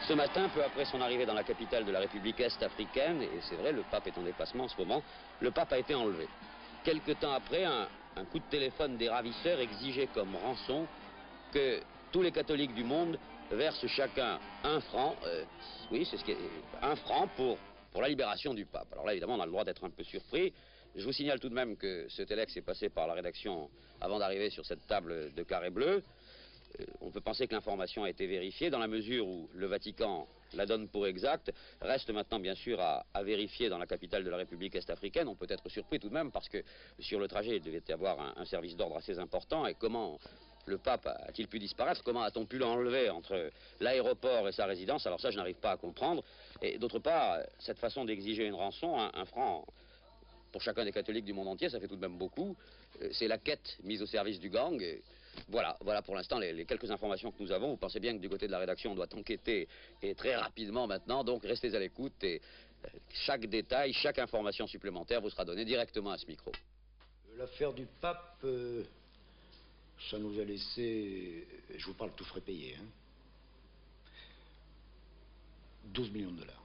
Ce matin, peu après son arrivée dans la capitale de la République est-africaine, et c'est vrai, le pape est en déplacement en ce moment, le pape a été enlevé. Quelque temps après, un coup de téléphone des ravisseurs exigeait comme rançon que tous les catholiques du monde versent chacun 1 franc, oui, c'est ce qui est 1 franc pour la libération du pape. Alors là, évidemment, on a le droit d'être un peu surpris. Je vous signale tout de même que ce téléx est passé par la rédaction avant d'arriver sur cette table de carré bleu. On peut penser que l'information a été vérifiée dans la mesure où le Vatican la donne pour exacte. Reste maintenant bien sûr à vérifier dans la capitale de la République est-africaine. On peut être surpris tout de même parce que sur le trajet il devait y avoir un service d'ordre assez important. Et comment le pape a-t-il pu disparaître? Comment a-t-on pu l'enlever entre l'aéroport et sa résidence? Alors ça je n'arrive pas à comprendre. Et d'autre part, cette façon d'exiger une rançon, 1 franc pour chacun des catholiques du monde entier, ça fait tout de même beaucoup. C'est la quête mise au service du gang. Et voilà pour l'instant les quelques informations que nous avons. Vous pensez bien que du côté de la rédaction, on doit enquêter et très rapidement maintenant. Donc restez à l'écoute et chaque détail, chaque information supplémentaire vous sera donnée directement à ce micro. L'affaire du pape, ça nous a laissé, je vous parle tout frais payé, hein, 12 millions de dollars.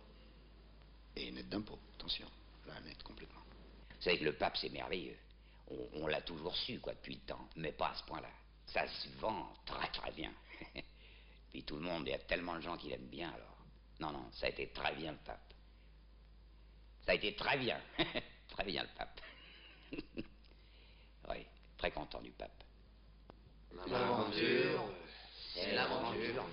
Et net d'impôts, attention, là net complètement. Vous savez que le pape, c'est merveilleux. On l'a toujours su, quoi, depuis le temps, mais pas à ce point-là. Ça se vend très bien. Puis tout le monde, il y a tellement de gens qui l'aiment bien, alors. Non, ça a été très bien, le pape. Ça a été très bien. Très bien, le pape. Oui, très content du pape. L'aventure, c'est l'aventure.